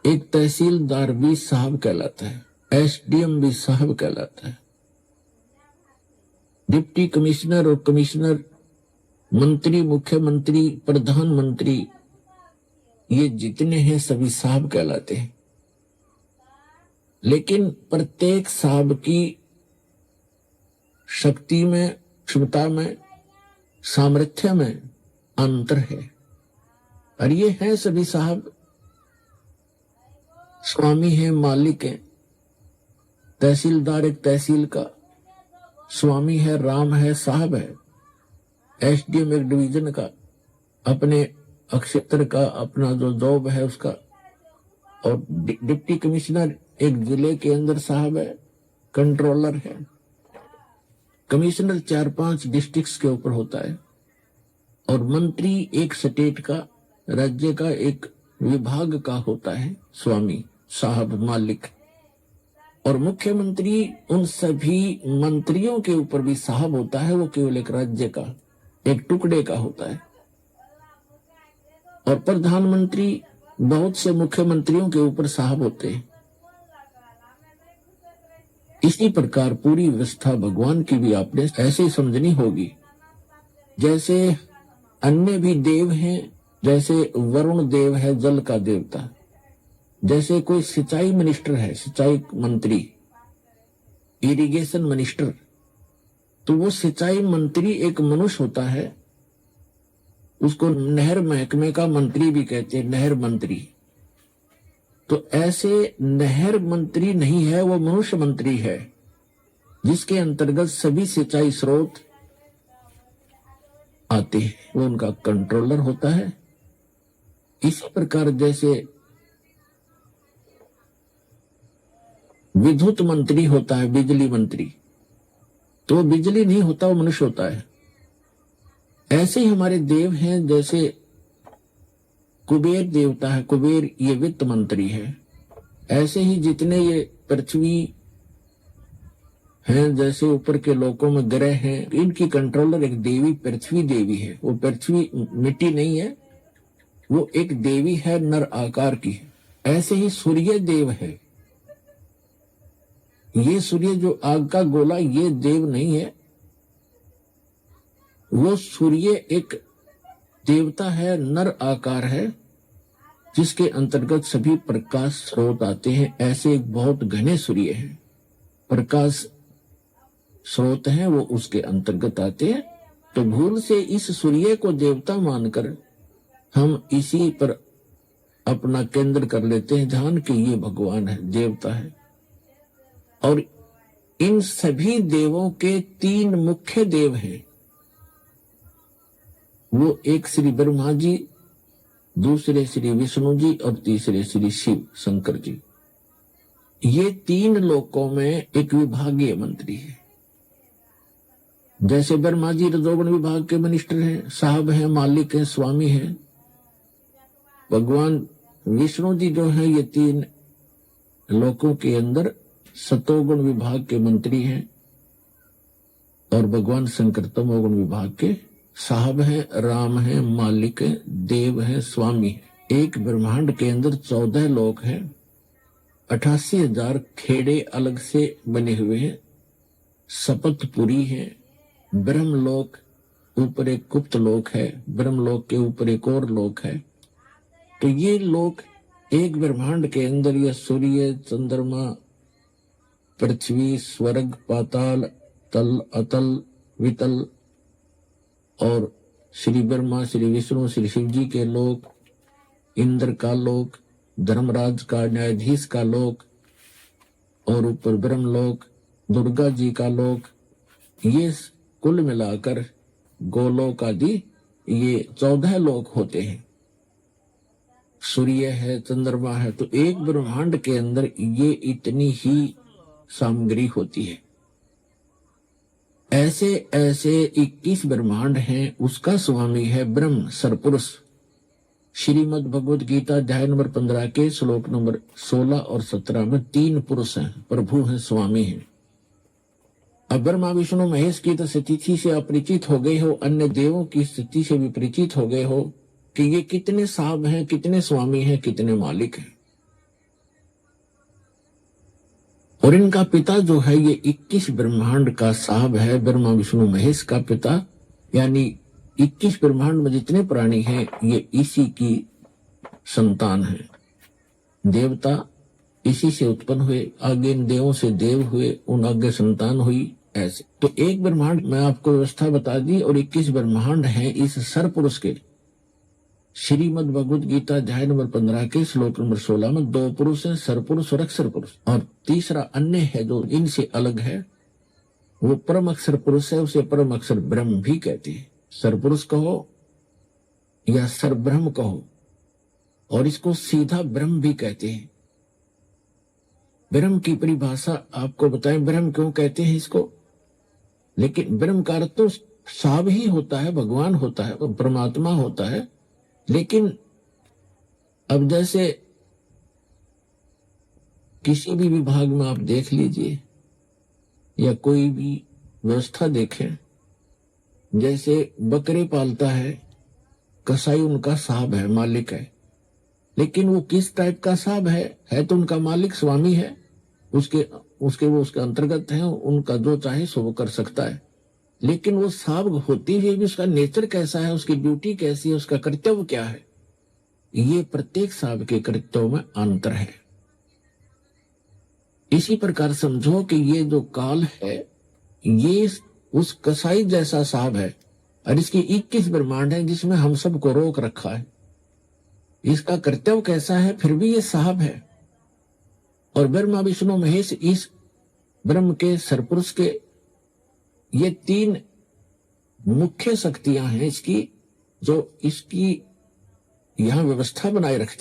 एक तहसीलदार भी साहब कहलाता है, एसडीएम भी साहब कहलाता है, डिप्टी कमिश्नर और कमिश्नर, मंत्री, मुख्यमंत्री, प्रधानमंत्री, ये जितने हैं सभी साहब कहलाते हैं। लेकिन प्रत्येक साहब की शक्ति में, क्षमता में, सामर्थ्य में अंतर है। और ये हैं सभी साहब, स्वामी है, मालिक है। तहसीलदार एक तहसील का स्वामी है, राम है, साहब है। एसडीएम एक डिवीजन का, अपने क्षेत्र का, अपना जो जॉब है उसका। और डिप्टी कमिश्नर एक जिले के अंदर साहब है, कंट्रोलर है। कमिश्नर 4-5 डिस्ट्रिक्ट्स के ऊपर होता है। और मंत्री एक स्टेट का, राज्य का, एक विभाग का होता है, स्वामी, साहब, मालिक। और मुख्यमंत्री उन सभी मंत्रियों के ऊपर भी साहब होता है, वो केवल एक राज्य का, एक टुकड़े का होता है। और प्रधानमंत्री बहुत से मुख्यमंत्रियों के ऊपर साहब होते हैं। इसी प्रकार पूरी व्यवस्था भगवान की भी आपने ऐसे समझनी होगी। जैसे अन्य भी देव हैं, जैसे वरुण देव है, जल का देवता। जैसे कोई सिंचाई मिनिस्टर है, सिंचाई मंत्री, इरिगेशन मिनिस्टर, तो वो सिंचाई मंत्री एक मनुष्य होता है। उसको नहर महकमे का मंत्री भी कहते हैं, नहर मंत्री। तो ऐसे नहर मंत्री नहीं है, वो मनुष्य मंत्री है, जिसके अंतर्गत सभी सिंचाई स्रोत आते हैं। वो उनका कंट्रोलर होता है। इसी प्रकार जैसे विद्युत मंत्री होता है, बिजली मंत्री, तो वो बिजली नहीं होता, वो मनुष्य होता है। ऐसे ही हमारे देव हैं। जैसे कुबेर देवता है, कुबेर ये वित्त मंत्री है। ऐसे ही जितने ये पृथ्वी हैं, जैसे ऊपर के लोकों में ग्रह हैं, इनकी कंट्रोलर एक देवी, पृथ्वी देवी है। वो पृथ्वी मिट्टी नहीं है, वो एक देवी है, नर आकार की है। ऐसे ही सूर्य देव है। ये सूर्य जो आग का गोला, ये देव नहीं है, वो सूर्य एक देवता है, नर आकार है, जिसके अंतर्गत सभी प्रकाश स्रोत आते हैं। ऐसे एक बहुत घने सूर्य हैं, प्रकाश स्रोत हैं, वो उसके अंतर्गत आते हैं। तो भूल से इस सूर्य को देवता मानकर हम इसी पर अपना केंद्र कर लेते हैं ध्यान कि ये भगवान है, देवता है। और इन सभी देवों के 3 मुख्य देव हैं। वो एक श्री ब्रह्मा जी, दूसरे श्री विष्णु जी और तीसरे श्री शिव शंकर जी। ये 3 लोकों में एक विभागीय मंत्री है। जैसे ब्रह्मा जी रजोगुण विभाग के मिनिस्टर हैं, साहब हैं, मालिक हैं, स्वामी हैं। भगवान विष्णु जी जो हैं, ये 3 लोकों के अंदर सतोगुण विभाग के मंत्री हैं। और भगवान शंकर तमोगुण विभाग के साहब हैं, राम हैं, मालिक हैं, देव हैं, स्वामी हैं। एक ब्रह्मांड के अंदर 14 लोक हैं, 88,000 खेड़े अलग से बने हुए हैं, शपथपुरी है, ब्रह्मलोक, ऊपर एक गुप्त लोक है, ब्रह्मलोक के ऊपर एक और लोक है। तो ये लोक एक ब्रह्मांड के अंदर, ये सूर्य, चंद्रमा, पृथ्वी, स्वर्ग, पाताल, तल, अतल, वितल, और श्री ब्रह्मा, श्री विष्णु, श्री शिव जी के लोक, इंद्र का लोक, धर्मराज का, न्यायाधीश का लोक, और ऊपर ब्रह्मलोक, दुर्गा जी का लोक, ये कुल मिलाकर गोलोक आदि ये 14 लोक होते हैं। सूर्य है, चंद्रमा है, तो एक ब्रह्मांड के अंदर ये इतनी ही सामग्री होती है। ऐसे ऐसे 21 ब्रह्मांड हैं। उसका स्वामी है ब्रह्म सरपुरुष। श्रीमद् भगवद गीता अध्याय नंबर 15 के श्लोक नंबर 16 और 17 में 3 पुरुष हैं, प्रभु हैं, स्वामी हैं। अब ब्रह्मा विष्णु महेश की तो स्थिति से अपरिचित हो गए हो, अन्य देवों की स्थिति से भी परिचित हो गए हो कि ये कितने साहब हैं, कितने स्वामी हैं, कितने मालिक हैं। और इनका पिता जो है ये 21 ब्रह्मांड का साहब है, ब्रह्मा विष्णु महेश का पिता, यानी 21 ब्रह्मांड में जितने प्राणी हैं ये इसी की संतान है। देवता इसी से उत्पन्न हुए, आगे इन देवों से देव हुए, उन आगे संतान हुई, ऐसे। तो एक ब्रह्मांड में आपको व्यवस्था बता दी और 21 ब्रह्मांड हैं इस सर पुरुष के। श्रीमद् भगवद गीता अध्याय नंबर 15 के श्लोक नंबर 16 में 2 पुरुष हैं, सरपुरुष और अक्षर पुरुष, और तीसरा अन्य है जो इनसे अलग है, वो परम अक्षर पुरुष है, उसे परम अक्षर ब्रह्म भी कहते हैं। सरपुरुष कहो या सर ब्रह्म कहो, और इसको सीधा ब्रह्म भी कहते हैं। ब्रह्म की परिभाषा आपको बताएं, ब्रह्म क्यों कहते हैं इसको। लेकिन ब्रह्म का अर्थ तो साब ही होता है, भगवान होता है, परमात्मा होता है। लेकिन अब जैसे किसी भी विभाग में आप देख लीजिए या कोई भी व्यवस्था देखें, जैसे बकरे पालता है कसाई, उनका साहब है, मालिक है, लेकिन वो किस टाइप का साहब है तो उनका मालिक स्वामी है, उसके अंतर्गत है, उनका जो चाहे सो वो कर सकता है। लेकिन वो साहब होती हुई भी उसका नेचर कैसा है, उसकी ड्यूटी कैसी है, उसका कर्तव्य क्या है, ये प्रत्येक साहब के कर्तव्य में अंतर है। इसी प्रकार समझो कि ये जो काल है ये उस कसाई जैसा साहब है, और इसकी 21 ब्रह्मांड है जिसमें हम सबको रोक रखा है। इसका कर्तव्य कैसा है, फिर भी ये साहब है। और ब्रह्मा विष्णु महेश इस ब्रह्म के सरपुरुष के ये 3 मुख्य शक्तियां हैं इसकी, जो इसकी यहां व्यवस्था बनाए रखते हैं।